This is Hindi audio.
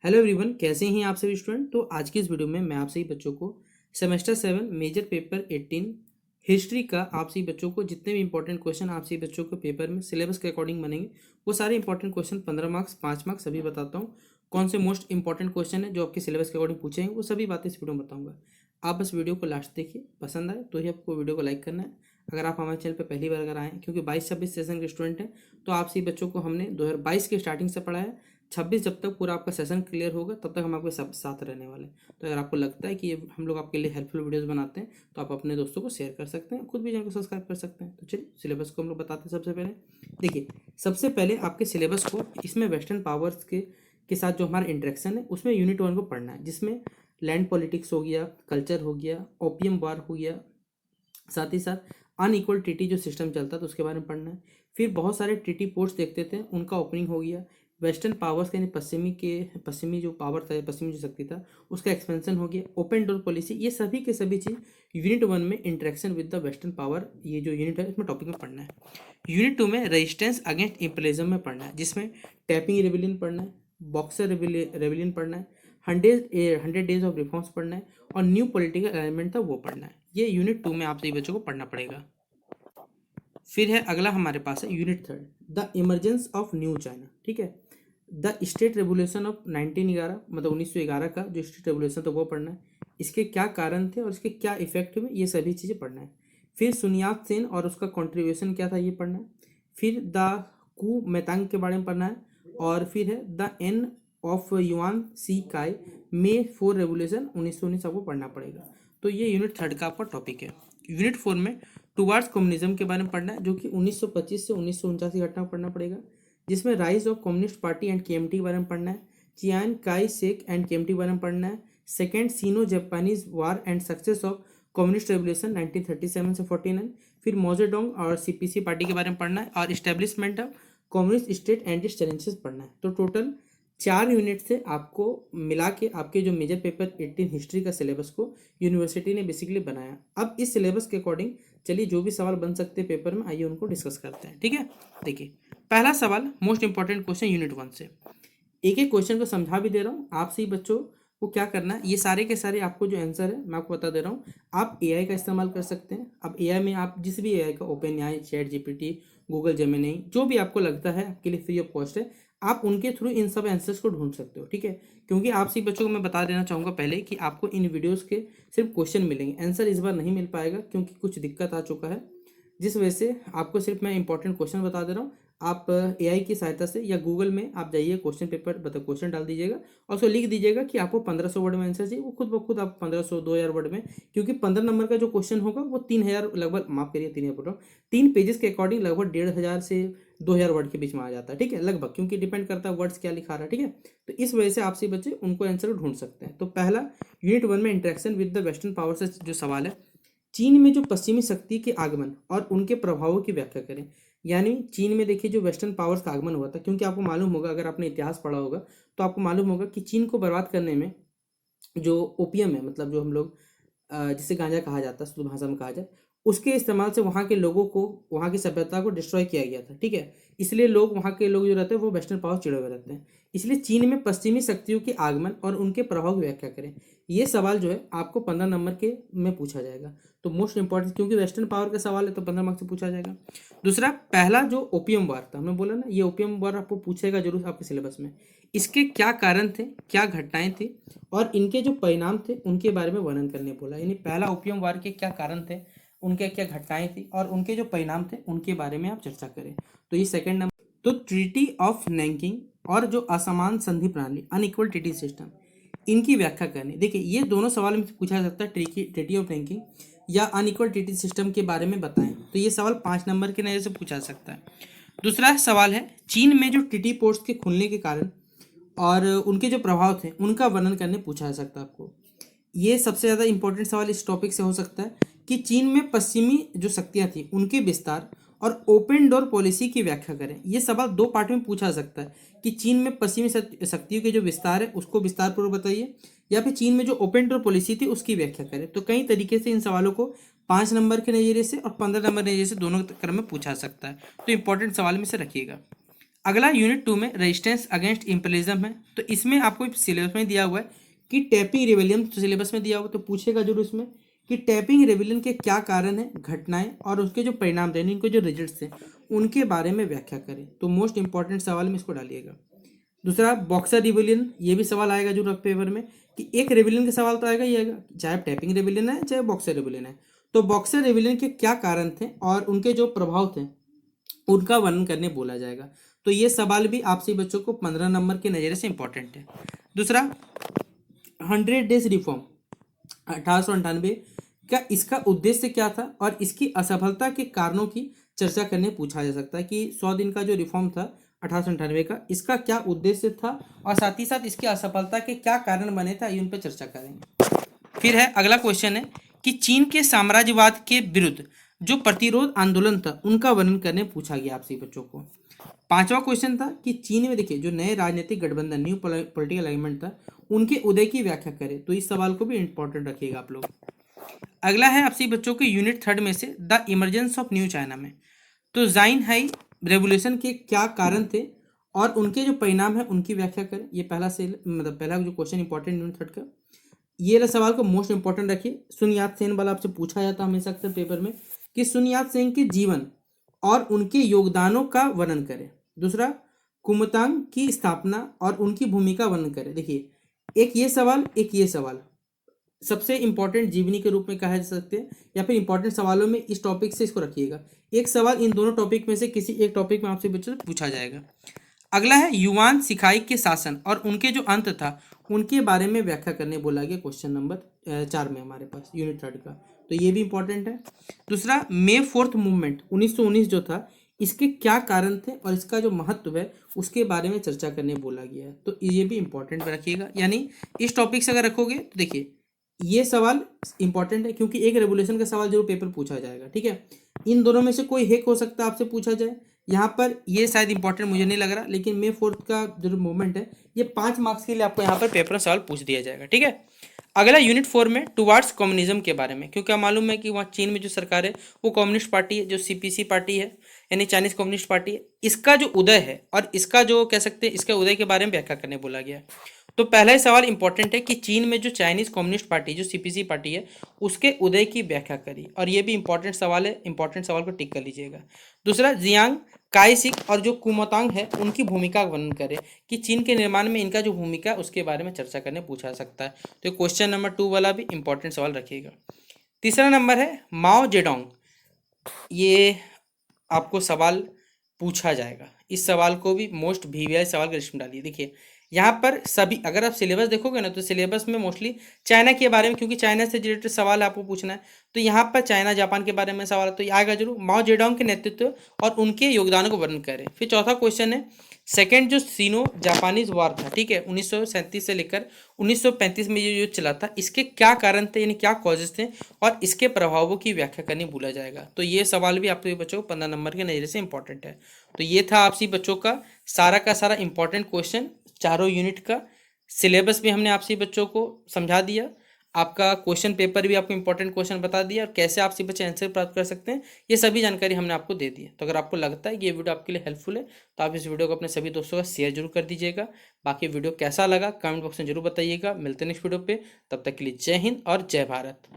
हेलो एवरीवन, कैसे हैं आप सभी स्टूडेंट। तो आज की इस वीडियो में मैं आप सभी बच्चों को सेमेस्टर 7 मेजर पेपर 18 हिस्ट्री का आप सभी बच्चों को जितने भी इंपॉर्टेंट क्वेश्चन आप सभी बच्चों को पेपर में सिलेबस के अकॉर्डिंग बनेंगे वो सारे इंपॉर्टेंट क्वेश्चन 15 मार्क्स 5 मार्क्स सभी बताता हूँ। कौन से मोस्ट इंपॉर्टेंट क्वेश्चन है जो आपके सिलेबस के अकॉर्डिंग पूछेंगे वो सभी बातें इस वीडियो में बताऊँगा। आप बस वीडियो को लास्ट देखिए, पसंद आए तो ही आपको वीडियो को लाइक करना है। अगर आप हमारे चैनल पर पहली बार अगर आए, क्योंकि 22-26 सेशन के स्टूडेंट हैं, तो आप सभी बच्चों को हमने 2022 के स्टार्टिंग से पढ़ाया। 26 जब तक पूरा आपका सेशन क्लियर होगा तब तक हम आपके सब साथ रहने वाले हैं। तो अगर आपको लगता है कि ये हम लोग आपके लिए हेल्पफुल वीडियोस बनाते हैं तो आप अपने दोस्तों को शेयर कर सकते हैं, खुद भी चैनल को सब्सक्राइब कर सकते हैं। तो चलिए सिलेबस को हम लोग बताते हैं। सबसे पहले देखिए, सबसे पहले आपके सिलेबस को इसमें वेस्टर्न पावर्स के साथ जो हमारा इंटरेक्शन है उसमें यूनिट 1 को पढ़ना है, जिसमें लैंड पॉलिटिक्स हो गया, कल्चर हो गया, ओपियम वार हो गया, साथ ही साथ अनइक्वल ट्रीटी जो सिस्टम चलता था उसके बारे में पढ़ना है। फिर बहुत सारे ट्रीटी पोर्ट्स देखते थे, उनका ओपनिंग हो गया। वेस्टर्न पावर्स के यानी पश्चिमी जो पावर था, पश्चिमी जो शक्ति था, उसका एक्सपेंशन हो गया। ओपन डोर पॉलिसी, ये सभी के सभी चीज़ यूनिट 1 में interaction with the western power, ये जो यूनिट है इसमें टॉपिक में पढ़ना है। यूनिट 2 में रेजिस्टेंस अगेंस्ट इम्पीरियलिज्म में पढ़ना है, जिसमें टैपिंग रेबिलियन पढ़ना है, बॉक्सर रेबिलियन पढ़ना है, 100 डेज ऑफ रिफॉर्म्स पढ़ना है, और न्यू पॉलिटिकल अलाइनमेंट था वो पढ़ना है। ये यूनिट 2 में आप सभी बच्चों को पढ़ना पड़ेगा। फिर है अगला हमारे पास है unit 3, the emergence of new China. ठीक है, द स्टेट रेवोल्यूशन ऑफ 1911, मतलब 1911 का जो स्टेट रेवोल्यूशन था वो पढ़ना है। इसके क्या कारण थे और इसके क्या इफेक्ट हुए, ये सभी चीज़ें पढ़ना है। फिर सुनियात सेन और उसका कंट्रीब्यूशन क्या था ये पढ़ना है। फिर द कू मेतांग के बारे में पढ़ना है। और फिर है द एन ऑफ युआन सी काय मे 4 रेवोल्यूशन 1919 आपको पढ़ना पड़ेगा। तो ये यूनिट 3 का आपका टॉपिक है। यूनिट 4 में टुवार्ड्स कम्युनिज्म के बारे में पढ़ना है, जो कि 1925 से 1949 की घटना पढ़ना पड़ेगा, जिसमें rise of communist party and KMT के बारे में पढ़ना है। Chiyaan Kai Shek and KMT के बारे में पढ़ना है। Second Sino Japanese war and success of communist revolution 1937 से 49। फिर मोजेडोंग और सीपीसी पार्टी के बारे में पढ़ना है, और establishment of communist state and it's challenges पढ़ना है। तो टोटल 4 यूनिट से आपको मिला के आपके जो मेजर पेपर 18 हिस्ट्री का सिलेबस को यूनिवर्सिटी ने बेसिकली बनाया। अब इस सिलेबस के अकॉर्डिंग चलिए जो भी सवाल बन सकते हैं पेपर में, आइए उनको डिस्कस करते हैं। ठीक है, देखिए पहला सवाल मोस्ट इंपॉर्टेंट क्वेश्चन यूनिट 1 से। एक एक क्वेश्चन को समझा भी दे रहा हूँ, आप सही बच्चों को क्या करना है, ये सारे के सारे आपको जो आंसर है मैं आपको बता दे रहा हूँ। आप एआई का इस्तेमाल कर सकते हैं। अब एआई में आप जिस भी एआई का, open AI, chat GPT, Google Gemini, जो भी आपको लगता है आपके लिए फ्री ऑफ कॉस्ट है, आप उनके थ्रू इन सब आंसर्स को ढूंढ सकते हो। ठीक है, क्योंकि आप सही बच्चों को मैं बता देना चाहूँगा पहले कि आपको इन वीडियोज़ के सिर्फ क्वेश्चन मिलेंगे, आंसर इस बार नहीं मिल पाएगा क्योंकि कुछ दिक्कत आ चुका है, जिस वजह से आपको सिर्फ मैं इंपॉर्टेंट क्वेश्चन बता दे रहा हूँ। आप एआई की सहायता से या गूगल में आप जाइए, क्वेश्चन पेपर मतलब क्वेश्चन डाल दीजिएगा और उसको लिख दीजिएगा कि आपको 1500 वर्ड में आंसर चाहिए, वो खुद ब खुद आप 1500 2000 वर्ड में, क्योंकि 15 नंबर का जो क्वेश्चन होगा वो 3000 लगभग, माफ करिए 3000 बोल रहा हूँ, 3 पेजेस के अकॉर्डिंग लगभग 1500 से 2000 वर्ड के बीच में आ जाता है। ठीक है, लगभग, क्योंकि डिपेंड करता है वर्ड्स क्या लिखा रहा है। ठीक है, तो इस वजह से आपसे बच्चे उनको आंसर ढूंढ सकते हैं। तो पहला यूनिट 1 में interaction with the western power से जो सवाल है, चीन में जो पश्चिमी शक्ति के आगमन और उनके प्रभावों की व्याख्या करें। यानी चीन में देखिए जो वेस्टर्न पावर्स का आगमन हुआ था, क्योंकि आपको मालूम होगा, अगर आपने इतिहास पढ़ा होगा तो आपको मालूम होगा कि चीन को बर्बाद करने में जो ओपियम है, मतलब जो हम लोग जिसे गांजा कहा जाता है शुद्ध भाषा में कहा जाए, उसके इस्तेमाल से वहाँ के लोगों को, वहाँ की सभ्यता को डिस्ट्रॉय किया गया था। ठीक है, इसलिए लोग, वहाँ के लोग जो रहते हैं वो वेस्टर्न पावर चिड़े हुए रहते हैं। इसलिए चीन में पश्चिमी शक्तियों के आगमन और उनके प्रभाव की व्याख्या करें। ये सवाल जो है आपको 15 नंबर के में पूछा जाएगा। तो मोस्ट इंपॉर्टेंट, क्योंकि वेस्टर्न पावर का सवाल है तो 15 मार्क्स से पूछा जाएगा। दूसरा, पहला जो ओपियम वार था, हमने बोला ना ये ओपियम वार आपको पूछेगा जरूर आपके सिलेबस में। इसके क्या कारण थे, क्या घटनाएं थी, और इनके जो परिणाम थे उनके बारे में वर्णन करने बोला। यानी पहला ओपियम वार के क्या कारण थे, उनके क्या घटनाएं थी, और उनके जो परिणाम थे उनके बारे में आप चर्चा करें। तो ये सेकंड नंबर। तो ट्रीटी ऑफ नैंकिंग और जो असमान संधि प्रणाली, अनइक्वल ट्रीटी सिस्टम, इनकी व्याख्या करनी। देखिए ये दोनों सवाल में पूछा जा सकता है, ट्रीटी ऑफ नैंकिंग या अनइक्वल ट्रीटी सिस्टम के बारे में बताएं। तो ये सवाल 5 नंबर के नजर से पूछा जा सकता है। दूसरा सवाल है, चीन में जो ट्रीटी पोर्ट्स के खुलने के कारण और उनके जो प्रभाव थे उनका वर्णन करने पूछा जा सकता है आपको। ये सबसे ज़्यादा इंपॉर्टेंट सवाल इस टॉपिक से हो सकता है कि चीन में पश्चिमी जो शक्तियाँ थी उनके विस्तार और ओपन डोर पॉलिसी की व्याख्या करें। ये सवाल 2 पार्ट में पूछा जा सकता है कि चीन में पश्चिमी शक्तियों के जो विस्तार है उसको विस्तार पूर्वक बताइए, या फिर चीन में जो ओपन डोर पॉलिसी थी उसकी व्याख्या करें। तो कई तरीके से इन सवालों को 5 नंबर के नज़रिए से और 15 नंबर के नज़रिए से दोनों क्रम में पूछा जा सकता है। तो इंपॉर्टेंट सवाल में से रखिएगा। अगला यूनिट 2 में रेजिस्टेंस अगेंस्ट इम्पीरियलिज्म है। तो इसमें आपको सिलेबस में दिया हुआ है कि टैपिंग रिबेलियन, तो सिलेबस में दिया हुआ तो पूछेगा जरूर इसमें कि टैपिंग रिबेलियन के क्या कारण है, घटनाएं और उसके जो परिणाम थे, इनके जो रिजल्ट्स थे उनके बारे में व्याख्या करें। तो मोस्ट इंपॉर्टेंट सवाल में इसको डालिएगा। दूसरा बॉक्सर रिबेलियन, ये भी सवाल आएगा जरूर पेपर में कि एक रिबेलियन का सवाल तो आएगा ही आएगा, चाहे टैपिंग रिबेलियन है चाहे बॉक्सर रिबेलियन है। तो बॉक्सर रिबेलियन के क्या कारण थे और उनके जो प्रभाव थे उनका वर्णन करने बोला जाएगा। तो ये सवाल भी आपसे बच्चों को 15 नंबर के नज़रिए से इंपॉर्टेंट है। दूसरा 100 डेज रिफॉर्म 1898 का, इसका उद्देश्य क्या था और इसकी असफलता के कारणों की चर्चा करने पूछा जा सकता है कि 100 दिन का जो रिफॉर्म था 1898 का, इसका क्या उद्देश्य था और साथ ही साथ इसकी असफलता के क्या कारण बने थे, उन पर चर्चा करेंगे। फिर है अगला क्वेश्चन है कि चीन के साम्राज्यवाद के विरुद्ध जो प्रतिरोध आंदोलन था उनका वर्णन करने पूछा गया आपसे बच्चों को। पांचवा क्वेश्चन था कि चीन में देखिए जो नए राजनीतिक गठबंधन, न्यू पॉलिटिकल अलाइनमेंट था, उनके उदय की व्याख्या करें। तो इस सवाल को भी इंपॉर्टेंट रखिएगा आप लोग। अगला है आपसे बच्चों के यूनिट 3 में से the emergence of new China में। तो जाइन हाई रेवोल्यूशन के क्या कारण थे और उनके जो परिणाम है उनकी व्याख्या करें। ये पहला से मतलब पहला जो क्वेश्चन इंपॉर्टेंट यूनिट 3 का, ये वाला सवाल को मोस्ट इंपॉर्टेंट रखिए। सुन यात सेन वाला आपसे पूछा जाता है हमेशा अक्सर पेपर में कि सुन यात सेन के जीवन और उनके योगदानों का वर्णन करें। दूसरा कुमतांग की स्थापना और उनकी भूमिका वर्णन करें। देखिए एक ये सवाल, एक ये सवाल सबसे इंपॉर्टेंट जीवनी के रूप में कहा जा सकते हैं या फिर इंपॉर्टेंट सवालों में इस टॉपिक से इसको रखिएगा। एक सवाल इन दोनों टॉपिक में से किसी एक टॉपिक में आपसे बच्चों से पूछा जाएगा। अगला है युवान सिखाई के शासन और उनके जो अंत था उनके बारे में व्याख्या करने बोला गया, क्वेश्चन नंबर 4 में हमारे पास यूनिट 3 का। तो ये भी इंपॉर्टेंट है। दूसरा मे 4th मूवमेंट 1919 जो था, इसके क्या कारण थे और इसका जो महत्व है उसके बारे में चर्चा करने बोला गया है। तो ये भी इंपॉर्टेंट रखिएगा, यानी इस टॉपिक से अगर रखोगे तो देखिए ये सवाल इंपॉर्टेंट है क्योंकि एक रेवोल्यूशन का सवाल जरूर पेपर पूछा जाएगा। ठीक है, इन दोनों में से कोई एक हो सकता है आपसे पूछा जाए। यहाँ पर ये शायद इंपॉर्टेंट मुझे नहीं लग रहा, लेकिन मे 4th का जो मूवमेंट है ये 5 मार्क्स के लिए आपको यहाँ पर पेपर में सवाल पूछ दिया जाएगा। ठीक है, अगला यूनिट 4 में टुवार्ड्स कम्युनिज्म के बारे में, क्योंकि मालूम है कि वहाँ चीन में जो सरकार है वो कम्युनिस्ट पार्टी है, जो सीपीसी पार्टी है यानी चाइनीज कम्युनिस्ट पार्टी है। इसका जो उदय है और इसका जो कह सकते हैं इसके उदय के बारे में व्याख्या करने बोला गया है। तो पहला ही सवाल इंपॉर्टेंट है कि चीन में जो चाइनीज कम्युनिस्ट पार्टी जो सीपीसी पार्टी है उसके उदय की व्याख्या करी, और ये भी इंपॉर्टेंट सवाल है, इंपॉर्टेंट सवाल को टिक कर लीजिएगा। दूसरा जियांग काईशिक और जो कुमतांग है उनकी भूमिका का वर्णन करें कि चीन के निर्माण में इनका जो भूमिका है उसके बारे में चर्चा करने पूछा सकता है। तो क्वेश्चन नंबर 2 वाला भी इंपॉर्टेंट सवाल रखिएगा। तीसरा नंबर है माओ जेडोंग, ये आपको सवाल पूछा जाएगा। इस सवाल को भी मोस्ट वीवीआई सवाल के लिस्ट में डालिए। देखिए यहाँ पर सभी अगर आप सिलेबस देखोगे ना तो सिलेबस में मोस्टली चाइना के बारे में, क्योंकि चाइना से रिलेटेड सवाल आपको पूछना है, तो यहाँ पर चाइना जापान के बारे में सवाल है तो ये आएगा जरूर। माओ जेडोंग के नेतृत्व और उनके योगदानों को वर्णन करें। फिर चौथा क्वेश्चन है सेकेंड जो सीनो जापानीज वार था, ठीक है, 1937 से लेकर 1935 में ये युद्ध चला था, इसके क्या कारण थे यानी क्या कॉजेज थे और इसके प्रभावों की व्याख्या करनी भूला जाएगा। तो ये सवाल भी आपके बच्चों को 15 नंबर के नजरिए से इंपॉर्टेंट है। तो ये था आपसी बच्चों का सारा इंपॉर्टेंट क्वेश्चन, चारों यूनिट का सिलेबस भी हमने आपसी बच्चों को समझा दिया, आपका क्वेश्चन पेपर भी आपको इंपॉर्टेंट क्वेश्चन बता दिया और कैसे आपसे बच्चे आंसर प्राप्त कर सकते हैं, ये सभी जानकारी हमने आपको दे दी है। तो अगर आपको लगता है कि ये वीडियो आपके लिए हेल्पफुल है तो आप इस वीडियो को अपने सभी दोस्तों का शेयर जरूर कर दीजिएगा। बाकी वीडियो कैसा लगा कमेंट बॉक्स में जरूर बताइएगा। मिलते हैं नेक्स्ट वीडियो पे, तब तक के लिए जय हिंद और जय भारत।